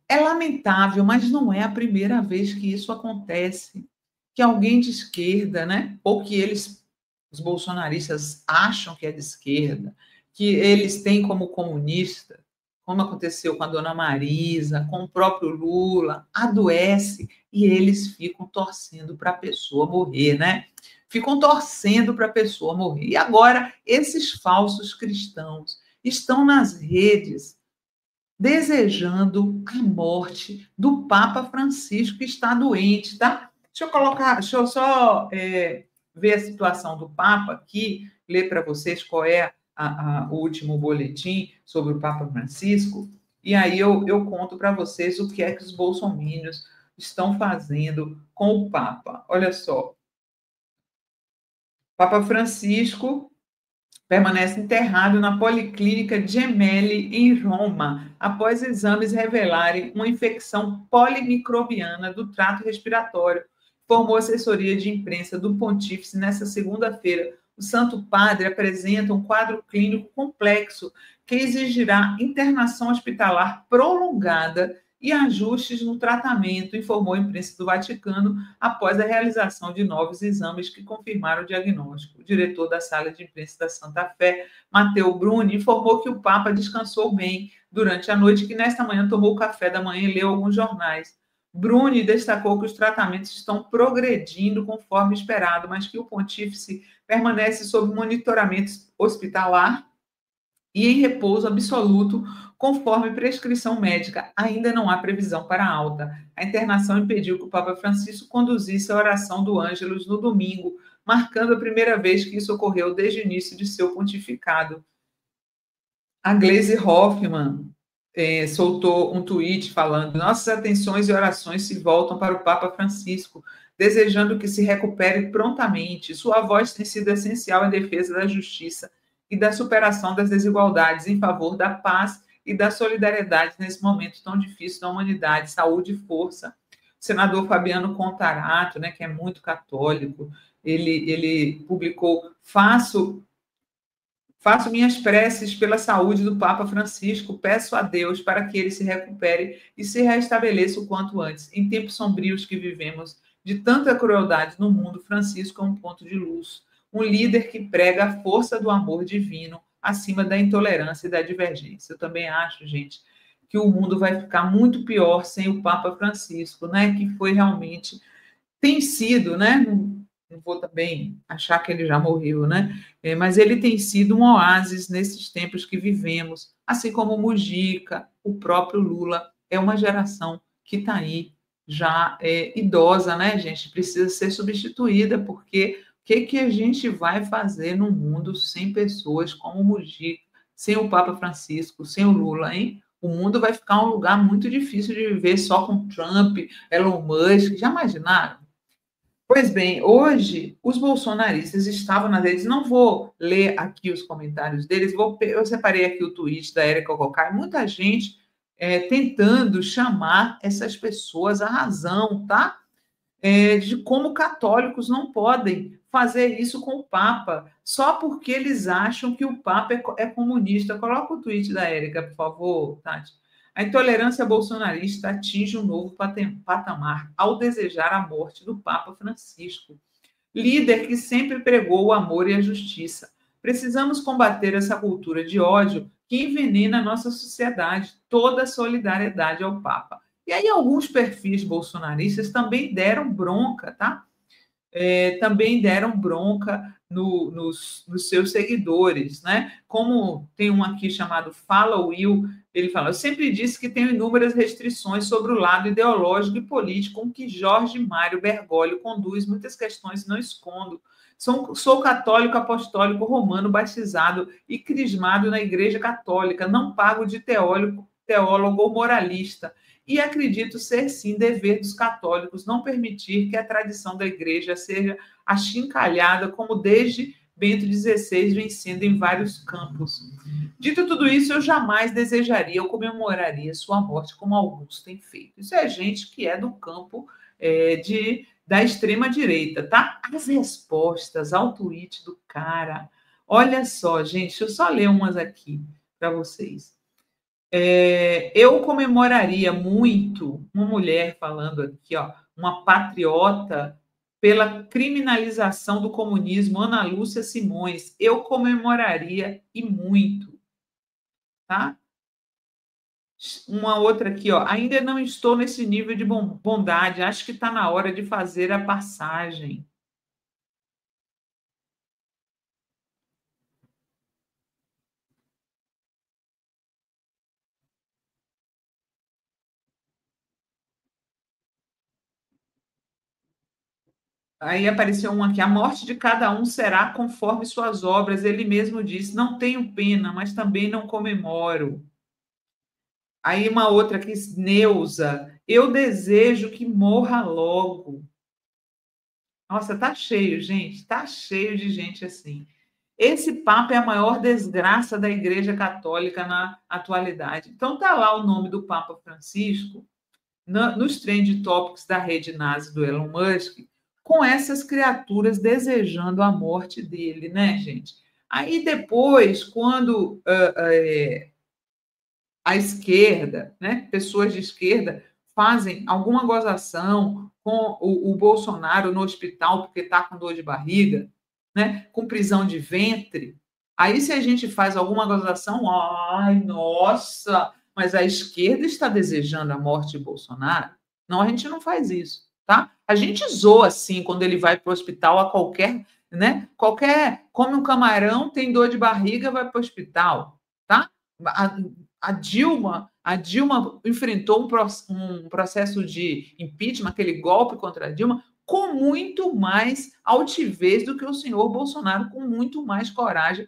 É lamentável, mas não é a primeira vez que isso acontece, que alguém de esquerda, né, ou que eles, os bolsonaristas, acham que é de esquerda, que eles têm como comunista, como aconteceu com a dona Marisa, com o próprio Lula, adoece e eles ficam torcendo para a pessoa morrer, né? Ficam torcendo para a pessoa morrer. E agora, esses falsos cristãos estão nas redes desejando a morte do Papa Francisco, que está doente, tá? Deixa eu só ver a situação do Papa aqui, ler para vocês qual é o último boletim sobre o Papa Francisco, e aí eu conto para vocês o que é que os bolsomínios estão fazendo com o Papa. Olha só, Papa Francisco permanece internado na Policlínica Gemelli, em Roma, após exames revelarem uma infecção polimicrobiana do trato respiratório, informou a assessoria de imprensa do Pontífice nesta segunda-feira. O Santo Padre apresenta um quadro clínico complexo que exigirá internação hospitalar prolongada e ajustes no tratamento, informou a imprensa do Vaticano após a realização de novos exames que confirmaram o diagnóstico. O diretor da sala de imprensa da Santa Fé, Matteo Bruni, informou que o Papa descansou bem durante a noite e que nesta manhã tomou café da manhã e leu alguns jornais. Bruni destacou que os tratamentos estão progredindo conforme esperado, mas que o pontífice permanece sob monitoramento hospitalar e em repouso absoluto, conforme prescrição médica. Ainda não há previsão para alta. A internação impediu que o Papa Francisco conduzisse a oração do Ângelus no domingo, marcando a primeira vez que isso ocorreu desde o início de seu pontificado. A Gleisi Hoffmann soltou um tweet falando: nossas atenções e orações se voltam para o Papa Francisco, desejando que se recupere prontamente. Sua voz tem sido essencial em defesa da justiça e da superação das desigualdades em favor da paz e da solidariedade nesse momento tão difícil da humanidade. Saúde e força. O senador Fabiano Contarato, né, que é muito católico, ele publicou: Faço minhas preces pela saúde do Papa Francisco, peço a Deus para que ele se recupere e se restabeleça o quanto antes. Em tempos sombrios que vivemos, de tanta crueldade no mundo, Francisco é um ponto de luz, um líder que prega a força do amor divino acima da intolerância e da divergência. Eu também acho, gente, que o mundo vai ficar muito pior sem o Papa Francisco, né? Que foi realmente, tem sido, né? Não vou também achar que ele já morreu, né? Mas ele tem sido um oásis nesses tempos que vivemos, assim como o Mujica, o próprio Lula. É uma geração que está aí já idosa, né, gente? Precisa ser substituída, porque o que a gente vai fazer no mundo sem pessoas como o Mujica, sem o Papa Francisco, sem o Lula, hein? O mundo vai ficar um lugar muito difícil de viver só com Trump, Elon Musk. Já imaginaram? Pois bem, hoje os bolsonaristas estavam nas redes. Não vou ler aqui os comentários deles, eu separei aqui o tweet da Érica Cocai, muita gente tentando chamar essas pessoas à razão, tá? De como católicos não podem fazer isso com o Papa, só porque eles acham que o Papa é comunista. Coloca o tweet da Érica, por favor, Tati. A intolerância bolsonarista atinge um novo patamar ao desejar a morte do Papa Francisco, líder que sempre pregou o amor e a justiça. Precisamos combater essa cultura de ódio que envenena a nossa sociedade. Toda a solidariedade ao Papa. E aí alguns perfis bolsonaristas também deram bronca, tá? Também deram bronca nos seus seguidores, né? Como tem um aqui chamado Fala Will, ele fala: eu sempre disse que tenho inúmeras restrições sobre o lado ideológico e político com que Jorge Mário Bergoglio conduz muitas questões e não escondo. Sou católico apostólico romano batizado e crismado na Igreja Católica, não pago de teólogo ou moralista. E acredito ser, sim, dever dos católicos não permitir que a tradição da Igreja seja achincalhada, como desde Bento XVI vem sendo em vários campos. Dito tudo isso, eu jamais desejaria ou comemoraria sua morte, como alguns têm feito. Isso é gente que é do campo da extrema-direita, tá? As respostas ao tweet do cara. Olha só, gente, deixa eu só ler umas aqui para vocês. Eu comemoraria muito, uma mulher falando aqui, ó, uma patriota pela criminalização do comunismo, Ana Lúcia Simões. Eu comemoraria e muito, tá? Uma outra aqui, ó. Ainda não estou nesse nível de bondade. Acho que está na hora de fazer a passagem. Aí apareceu um aqui. A morte de cada um será conforme suas obras. Ele mesmo disse: não tenho pena, mas também não comemoro. Aí uma outra aqui, Neuza. Eu desejo que morra logo. Nossa, tá cheio, gente. Tá cheio de gente assim. Esse Papa é a maior desgraça da Igreja Católica na atualidade. Então tá lá o nome do Papa Francisco nos trend topics da rede nazi do Elon Musk, com essas criaturas desejando a morte dele, né, gente? Aí depois, quando a esquerda, né, pessoas de esquerda, fazem alguma gozação com o Bolsonaro no hospital porque está com dor de barriga, né, com prisão de ventre, aí se a gente faz alguma gozação, ai, nossa, mas a esquerda está desejando a morte de Bolsonaro. Não, a gente não faz isso, tá? A gente zoa assim quando ele vai para o hospital a qualquer, né? Qualquer, come um camarão, tem dor de barriga, vai para o hospital, tá? A Dilma enfrentou um processo de impeachment, aquele golpe contra a Dilma, com muito mais altivez do que o senhor Bolsonaro, com muito mais coragem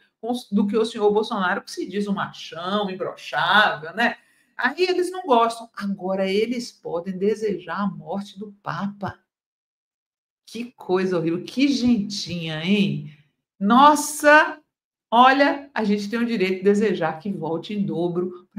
do que o senhor Bolsonaro, que se diz um machão, imbrochável, né? Aí eles não gostam. Agora, eles podem desejar a morte do Papa. Que coisa horrível, que gentinha, hein? Nossa, olha, a gente tem o direito de desejar que volte em dobro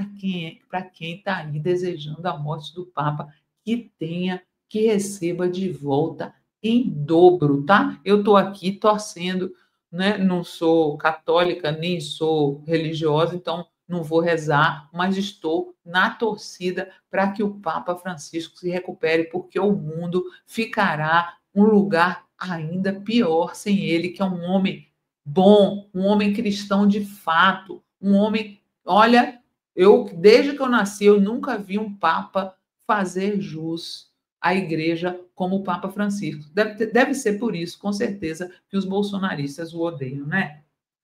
para quem está aí desejando a morte do Papa, que tenha, que receba de volta em dobro, tá? Eu estou aqui torcendo, né? Não sou católica, nem sou religiosa, então não vou rezar, mas estou na torcida para que o Papa Francisco se recupere, porque o mundo ficará um lugar ainda pior sem ele, que é um homem bom, um homem cristão de fato, um homem. Olha, desde que eu nasci, eu nunca vi um Papa fazer jus à igreja como o Papa Francisco. Deve ser por isso, com certeza, que os bolsonaristas o odeiam, né?